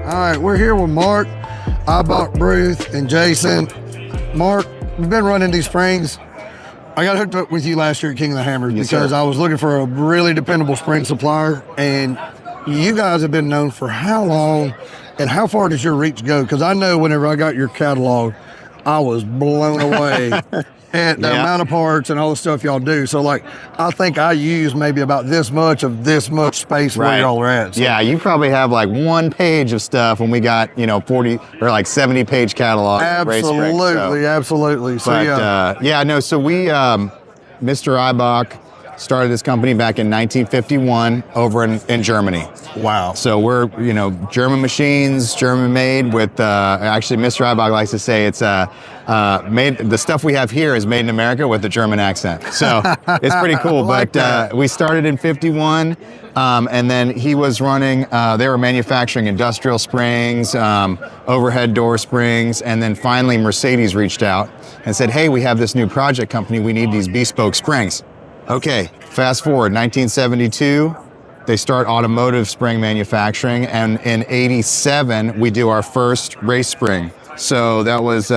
All right, we're here with Mark, Eibach, Bruce, and Jason. Mark, we've been running these springs. I got hooked up with you last year at King of the Hammers because I was looking for a really dependable spring supplier, and you guys have been known for how long, and how far does your reach go? Because I know whenever I got your catalog, I was blown away at the amount of parts and all the stuff y'all do. So, like, I think I use maybe about this much space where y'all are at. So. Yeah, you probably have like 1 page of stuff when we got, 40 or like 70 page catalog. Absolutely. So, so we, Mr. Eibach started this company back in 1951 over in Germany. Wow. So we're, German machines, German made with, actually Mr. Eibach likes to say it's the stuff we have here is made in America with a German accent. So it's pretty cool. But we started in 51 and then he was running, they were manufacturing industrial springs, overhead door springs, and then finally Mercedes reached out and said, hey, we have this new project company, we need these bespoke springs. Okay, fast forward, 1972, they start automotive spring manufacturing, and in 87, we do our first race spring. So that was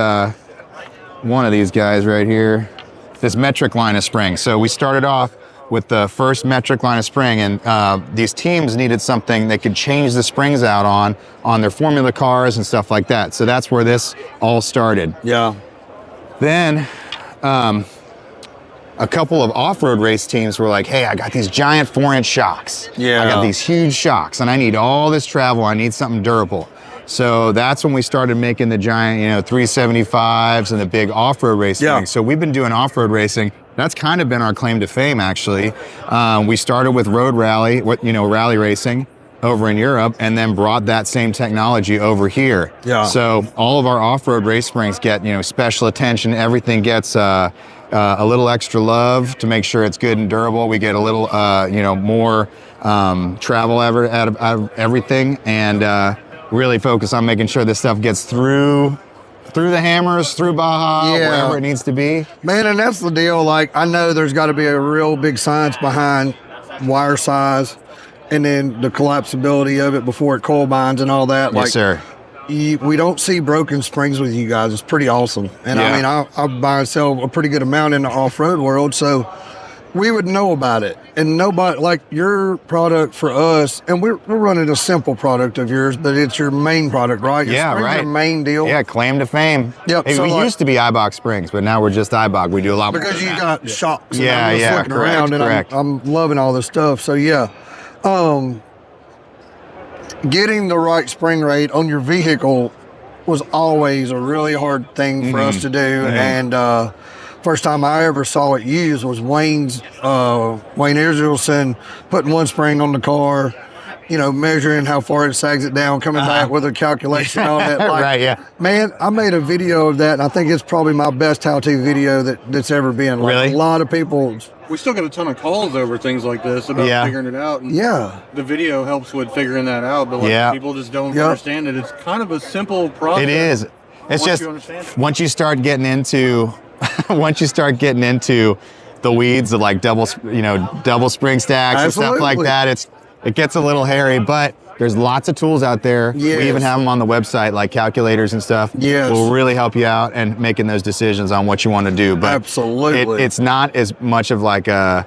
one of these guys right here, this metric line of spring. So we started off with the first metric line of spring, and these teams needed something they could change the springs out on their formula cars and stuff like that. So that's where this all started. Yeah. Then, a couple of off-road race teams were like, hey, I got these giant 4-inch shocks. Yeah. I got these huge shocks and I need all this travel. I need something durable. So that's when we started making the giant, 375s and the big off-road racing. Yeah. So we've been doing off-road racing. That's kind of been our claim to fame, actually. We started with road rally, rally racing over in Europe, and then brought that same technology over here. Yeah. So all of our off-road race springs get, special attention. Everything gets a little extra love to make sure it's good and durable. We get a little, more travel out of everything, and really focus on making sure this stuff gets through the hammers, through Baja, wherever it needs to be. Man, and that's the deal. Like, I know there's got to be a real big science behind wire size, and then the collapsibility of it before it coil binds and all that. Yes, sir. We don't see broken springs with you guys. It's pretty awesome. And I mean, I buy and sell a pretty good amount in the off-road world, so we would know about it. And nobody, like your product for us, and we're running a simple product of yours, but it's your main product, right? Your your main deal. Yeah, claim to fame. Yep. Hey, we used to be Eibach Springs, but now we're just Eibach. We do a lot more. Because you got shocks. And I'm just looking around, and I'm loving all this stuff. So getting the right spring rate on your vehicle was always a really hard thing for us to do. And first time I ever saw it used was Wayne Israelson putting one spring on the car, measuring how far it sags it down, coming back with a calculation on it. Like, man, I made a video of that, and I think it's probably my best how-to video that's ever been. Like, really? A lot of people... We still get a ton of calls over things like this about figuring it out. And the video helps with figuring that out, but people just don't understand it. It's kind of a simple process. It is. It's just once you start getting into the weeds of like double spring stacks and stuff like that, it gets a little hairy, but there's lots of tools out there. Yes. We even have them on the website, like calculators and stuff. Yes. Will really help you out and making those decisions on what you want to do. But absolutely, it's not as much of like a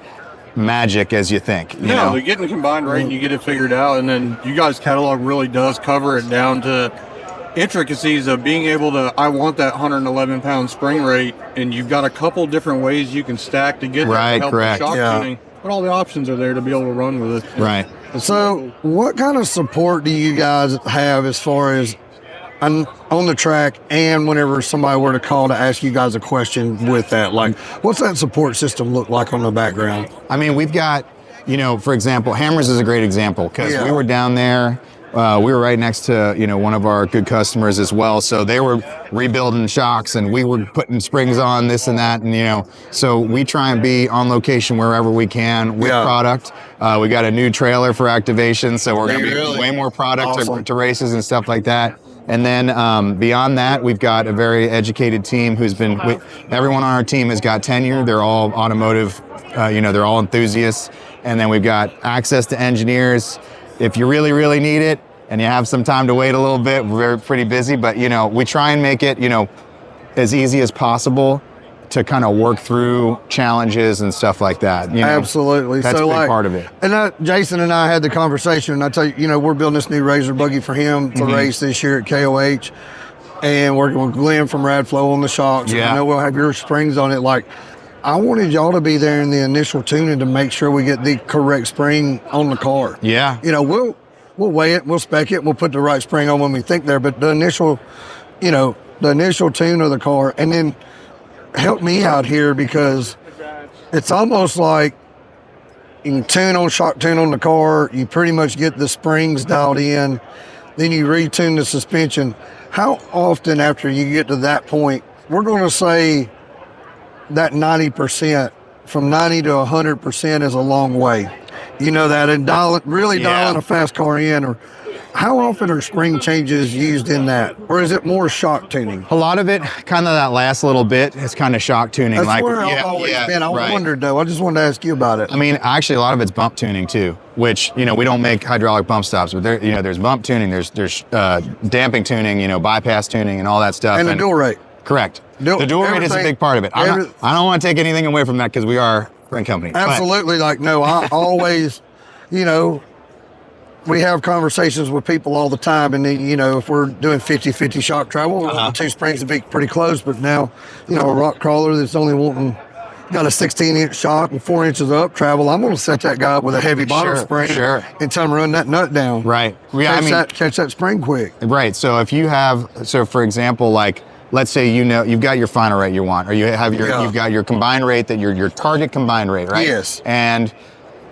magic as you think. They're getting the combined rate and you get it figured out, and then you guys' catalog really does cover it down to intricacies of being able to, I want that 111-pound spring rate, and you've got a couple different ways you can stack to get that to help with shock tuning. But all the options are there to be able to run with it. Right. So what kind of support do you guys have as far as on the track and whenever somebody were to call to ask you guys a question with that? Like, what's that support system look like on the background? I mean, we've got, for example, Hammers is a great example because we were down there. We were right next to, one of our good customers as well. So they were rebuilding shocks and we were putting springs on this and that. And, so we try and be on location wherever we can with product. We got a new trailer for activation. So we're going to be way more product to races and stuff like that. And then beyond that, we've got a very educated team who's been, everyone on our team has got tenure. They're all automotive, they're all enthusiasts. And then we've got access to engineers. If you really, really need it, and you have some time to wait a little bit, we're pretty busy, but you know, we try and make it, you know, as easy as possible to kind of work through challenges and stuff like that. You know, absolutely. that's so a big like, part of it. And Jason and I had the conversation, and I tell you, you know, we're building this new Razor buggy for him to race this year at KOH, and working with Glenn from Radflow on the shocks. Yeah. I know we'll have your springs on it. Like, I wanted y'all to be there in the initial tuning to make sure we get the correct spring on the car. Yeah. You know, we'll weigh it, we'll spec it, we'll put the right spring on when we think there, but the initial, you know, the initial tune of the car, and then help me out here, because it's almost like you can shock tune on the car, you pretty much get the springs dialed in, then you retune the suspension. How often after you get to that point, we're going to say that 90%, from 90 to 100% is a long way. You know that, and dialing a fast car in, or how often are spring changes used in that? Or is it more shock tuning? A lot of it, kind of that last little bit, is kind of shock tuning. That's like, where I've always been. I right. wondered, though. I just wanted to ask you about it. I mean, actually, a lot of it's bump tuning too, which, you know, we don't make hydraulic bump stops, but there, you know, there's bump tuning, there's damping tuning, you know, bypass tuning, and all that stuff. And the dual rate. Correct. The dual rate is a big part of it. I don't want to take anything away from that, because we are a spring company. Absolutely. Like, no, I always, you know, we have conversations with people all the time, and then, you know, if we're doing 50-50 shock travel, the two springs would be pretty close, but now, you know, a rock crawler that's only got a 16-inch shock and 4 inches of up travel, I'm going to set that guy up with a heavy bottom spring and tell him to run that nut down. Right. Yeah, catch that spring quick. Right. So if you have, for example, like, let's say, you know, you've got your final rate you want, or you have you've got your combined rate, that your target combined rate, right? Yes. And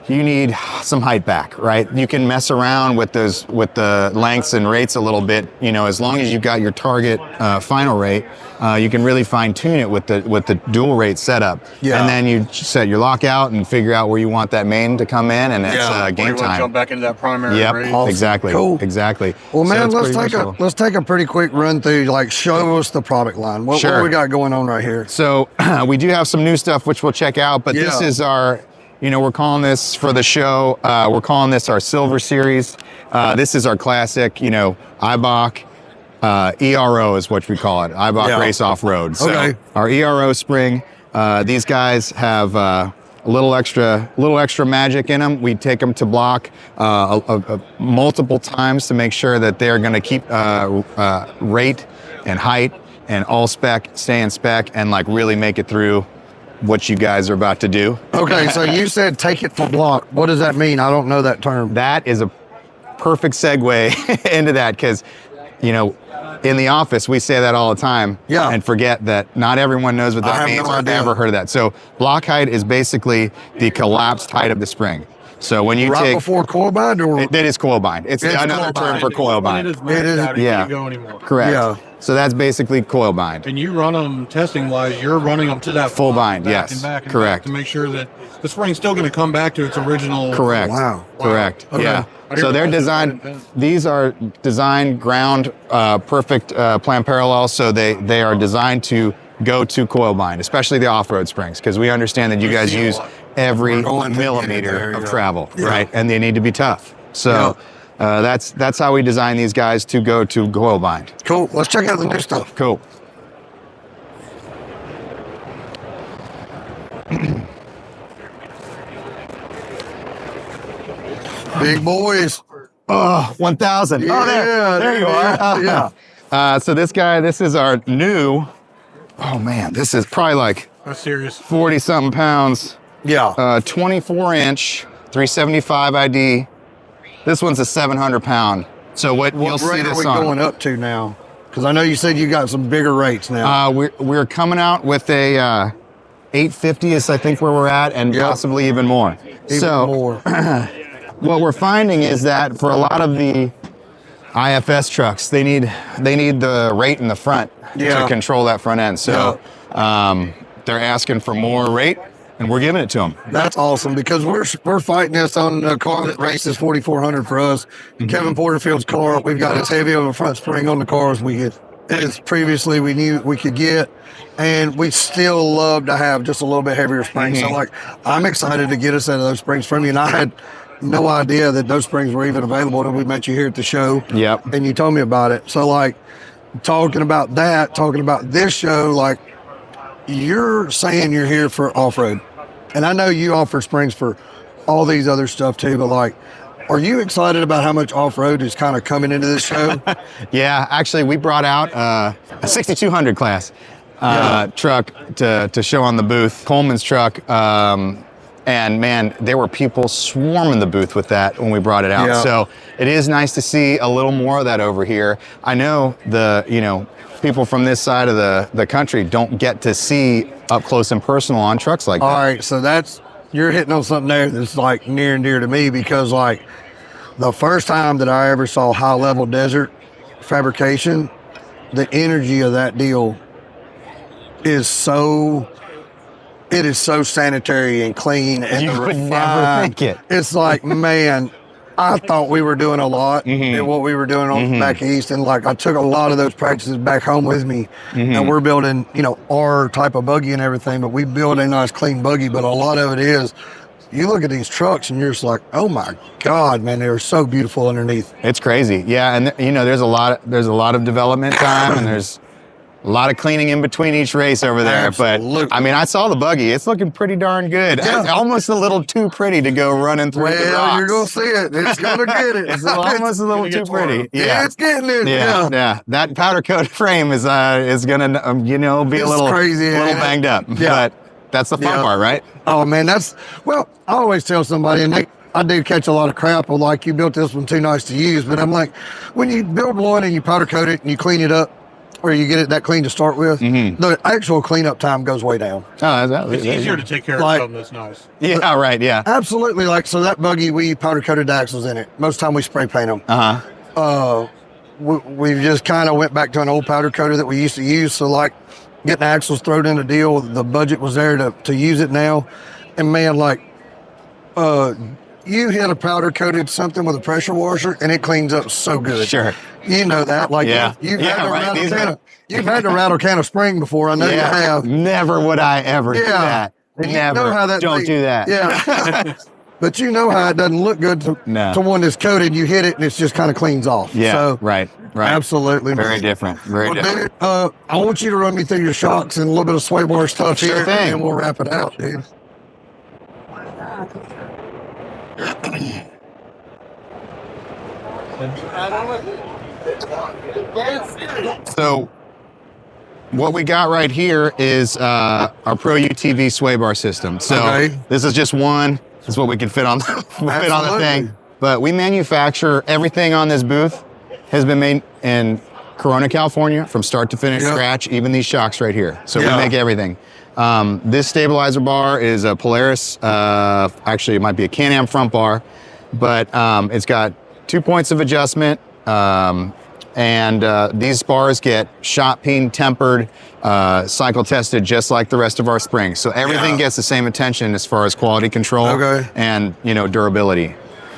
you need some height back, right? You can mess around with the lengths and rates a little bit, you know, as long as you've got your target final rate, you can really fine tune it with the dual rate setup. Yeah. And then you set your lockout and figure out where you want that main to come in, and it's game time. Jump back into that primary rate. Awesome. Exactly. Cool. Exactly. Well, man, let's take a pretty quick run through. Like, show us the product line. What we got going on right here? So we do have some new stuff which we'll check out, but this is our, you know, we're calling this for the show, we're calling this our Silver Series. This is our classic, you know, Eibach ERO is what we call it, Eibach Race Off-Road. So our ERO spring, these guys have a little extra magic in them. We take them to block multiple times to make sure that they're going to keep rate and height and all spec, stay in spec, and like really make it through what you guys are about to do. Okay, so you said take it to block. What does that mean? I don't know that term. That is a perfect segue into that, because, you know, in the office, we say that all the time and forget that not everyone knows what that means or ever heard of that. So block height is basically the collapsed height of the spring. So when you take before coil bind, or that is coil bind. It's another term for coil bind. It is. Yeah. Go anymore. Correct. Yeah. So that's basically coil bind. And you run them testing wise, you're running them to that full bind. Yes. And back and correct. Back to make sure that the spring's still going to come back to its original. Correct. Wow. Correct. Okay. Yeah. So they're designed. These are designed ground perfect plan parallel. So they are designed to go to coil bind, especially the off-road springs, because we understand that you guys use every millimeter of travel, right? And they need to be tough. So that's how we design these guys to go to coil bind. Cool. Let's check out the new stuff. Cool. Big boys. Oh, 1000. Yeah, there you are. So this is our new, oh man, this is probably like That's serious. 40 something pounds. Yeah. 24 inch, 375 ID. This one's a 700 pound. So what you'll see rate this are we on. going up to now? Because I know you said you got some bigger rates now. We're coming out with a 850 is I think where we're at, and possibly even more. More. What we're finding is that for a lot of the IFS trucks, they need the rate in the front to control that front end. So they're asking for more rate, and we're giving it to them. That's awesome, because we're fighting this on a car that races 4,400 for us. Kevin Porterfield's car, we've got as heavy of a front spring on the car as we get. As previously we knew we could get, and we still love to have just a little bit heavier springs. So like, I'm excited to get us out of those springs from you. And I no idea that those springs were even available until we met you here at the show. Yep. And you told me about it. So like talking about this show, like you're saying you're here for off-road. And I know you offer springs for all these other stuff too, but like, are you excited about how much off-road is kind of coming into this show? Yeah, actually we brought out a 6200 class truck to show on the booth, Coleman's truck. And man, there were people swarming the booth with that when we brought it out. Yeah. So it is nice to see a little more of that over here. I know people from this side of the country don't get to see up close and personal on trucks like that. All right, so you're hitting on something there that's like near and dear to me, because like the first time that I ever saw high level desert fabrication, the energy of that deal is so sanitary and clean and You would refined. never think it. It's like, man, I thought we were doing a lot in what we were doing on back east, and like I took a lot of those practices back home with me, and we're building, our type of buggy and everything, but we build a nice clean buggy. But a lot of it is, you look at these trucks and you're just like, oh my God, man, they're so beautiful underneath. It's crazy. Yeah, and there's a lot of development time, and there's a lot of cleaning in between each race over there. Absolutely. But I mean, I saw the buggy. It's looking pretty darn good. Yeah. Almost a little too pretty to go running through the Well, rocks. you're gonna see it. It's gonna get it. It's almost a little too pretty. Yeah. It's getting it. Yeah. That powder coat frame is gonna be a It's little crazy, a little ain't it? banged up. Yeah. But that's the fun Yeah. part, right? Oh man, I always tell somebody, and I do catch a lot of crap of like, you built this one too nice to use, but I'm like, when you build one and you powder coat it and you clean it up, or you get it that clean to start with, the actual cleanup time goes way down. Oh, It's easier to take care of Like- something that's nice. Yeah, right. Yeah. Absolutely. Like, so that buggy, we powder coated the axles in it. Most time we spray paint them. We just kind of went back to an old powder coater that we used to use. So like getting the axles thrown in a deal, the budget was there to use it now. And man, like, you hit a powder coated something with a pressure washer and it cleans up so good. Sure. You know that. Like, Yeah. you've These had to rattle can of spring before. I know you have. Never would I ever do Yeah. that. And you Never. know how that Don't thing- do that. Yeah. But you know how it doesn't look good to one that's coated. You hit it and it's just kind of cleans off. Yeah. So, Right. absolutely. Very different. Very Well, different. dude, I want you to run me through your shocks and a little bit of Swaybar stuff Sure here, thing. and we'll wrap it out, dude. So what we got right here is our Pro UTV Swaybar system. So Okay. this is just one. This is what we can fit on the Absolutely. thing. But we manufacture everything on this booth has been made in Corona, California, from start to finish, Yep. scratch, even these shocks right here. So Yeah. we make everything. This stabilizer bar is a Polaris, actually it might be a Can-Am front bar, but it's got 2 points of adjustment. And these bars get shot peen tempered, cycle tested just like the rest of our springs. So everything gets the same attention as far as quality control Okay. and durability.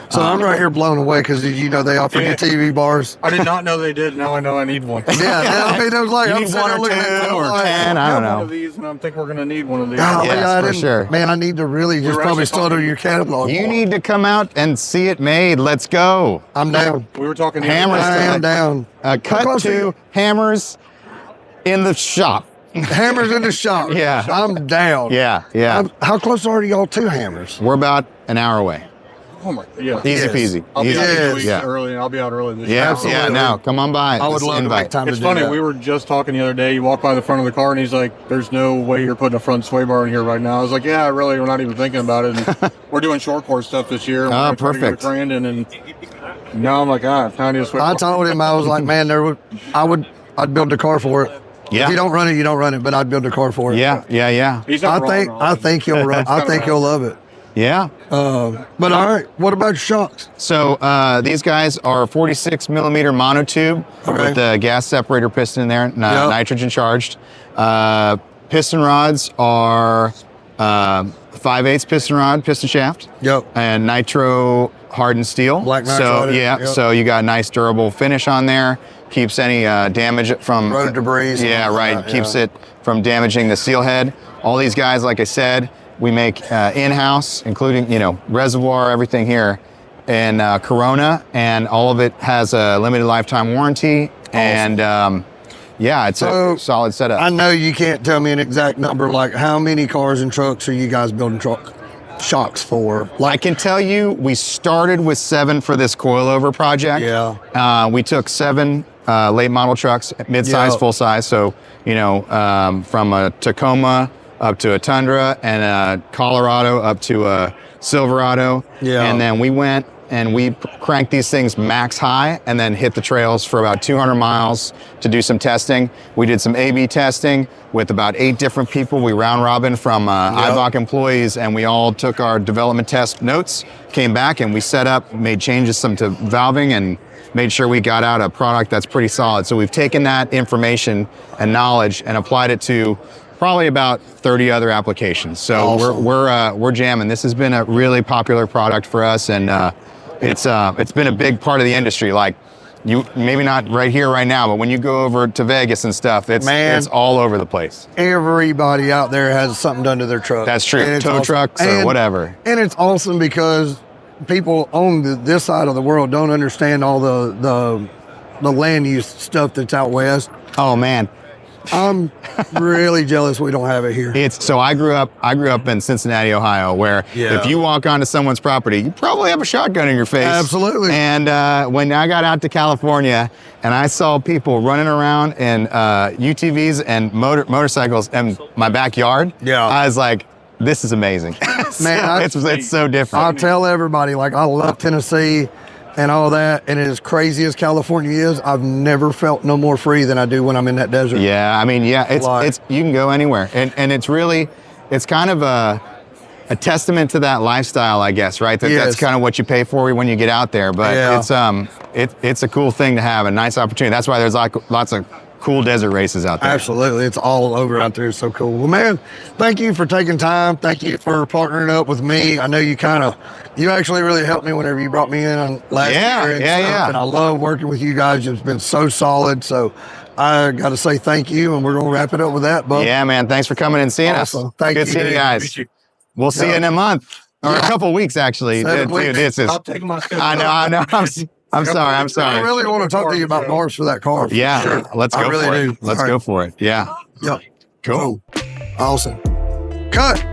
So I'm right here blown away because they offer Yeah. UTV bars. I did not know they did. Now I know I need one. Yeah, I mean, it was like, You I'm need sitting one there or looking at two or like, 10, I have don't one know. of these, and I think we're gonna need one of these. Golly, Yes, I for didn't- sure. Man, I need to really just We're probably actually start talking- your catalog. You need to come out and see it made. Let's go. I'm down. We were talking Hammers I am down. Cut close are to you? hammers in the shop. Hammers in the shop. Yeah. I'm down. Yeah. How close are y'all to Hammers? We're about an hour away. Oh my, yeah. Easy Yes. peasy. I'll be Easy. out Yes. this week Yeah. early, and I'll be out early this year. Yeah, Absolutely. yeah, no, come on by. I would This love to invite. make time It's to funny. do that. We were just talking the other day. You walk by the front of the car, and he's like, "There's no way you're putting a front sway bar in here right now." I was like, "Yeah, really. We're not even thinking about it." And we're doing short course stuff this year. And Oh, we're gonna try to go to perfect. Grandin, and now I'm like, I need a sway I bar. told him, I was like, man, I'd build a car for it. Yeah. If you don't run it, you don't run it, but I'd build a car for it. Yeah. He's not wrong, though. I think you'll run. I think you'll love it. Yeah. But all right, what about shocks? So these guys are 46 millimeter monotube with the gas separator piston in there, nitrogen charged. Piston rods are 5/8 piston rod, piston shaft. Yep. And nitro hardened steel. Black nitro So hardened, yeah, yep. so you got a nice durable finish on there. Keeps any damage from Road debris. Yeah, right. That, Keeps yeah. it from damaging the seal head. All these guys, like I said, we make in-house, including reservoir, everything here. in Corona, and all of it has a limited lifetime warranty. Awesome. And yeah, it's a solid setup. I know you can't tell me an exact number, like how many cars and trucks are you guys building shocks for? I can tell you, we started with 7 for this coilover project. Yeah. We took 7 late model trucks, mid-size, full-size. So, you know, from a Tacoma up to a Tundra, and a Colorado up to a Silverado. Yeah. And then we went and we cranked these things max high and then hit the trails for about 200 miles to do some testing. We did some A/B testing with about 8 different people. We round robin from Eibach employees, and we all took our development test notes, came back, and we set up, made changes some to valving, and made sure we got out a product that's pretty solid. So we've taken that information and knowledge and applied it to probably about 30 other applications. So awesome. we're jamming. This has been a really popular product for us, and it's been a big part of the industry. Like, you maybe not right here right now, but when you go over to Vegas and stuff, it's all over the place. Everybody out there has something done to their truck. That's true. Tow awesome. trucks or whatever. And it's awesome because people on this side of the world don't understand all the land use stuff that's out west. Oh man, I'm really jealous we don't have it here. So I grew up in Cincinnati, Ohio, where if you walk onto someone's property, you probably have a shotgun in your face. Absolutely. And when I got out to California and I saw people running around in UTVs and motorcycles in my backyard, I was like, this is amazing. Man, it's so different. I'll tell everybody, like, I love Tennessee and all that, and as crazy as California is, I've never felt no more free than I do when I'm in that desert. Yeah, I mean, it's you can go anywhere, and it's kind of a testament to that lifestyle, I guess, right? That's kind of what you pay for when you get out there. But it's a cool thing to have, a nice opportunity. That's why there's lots of cool desert races out there. Absolutely, it's all over out there. It's so cool. Well, man, thank you for taking time. Thank you for partnering up with me. I know you actually really helped me whenever you brought me in on last year. And I love working with you guys. It's been so solid. So I got to say thank you, and we're going to wrap it up with that, bud. Yeah, man. Thanks for coming and seeing us. Thank you. Good seeing you guys. We'll see you in a month or a couple weeks, actually. Dude, I'll take my schedule. I know. I'm sorry. I really want to talk to you about Mars for that car. Yeah, sure. Let's go I really for do. it. Let's go for it. Yeah. Yep. Cool. Awesome. Cut.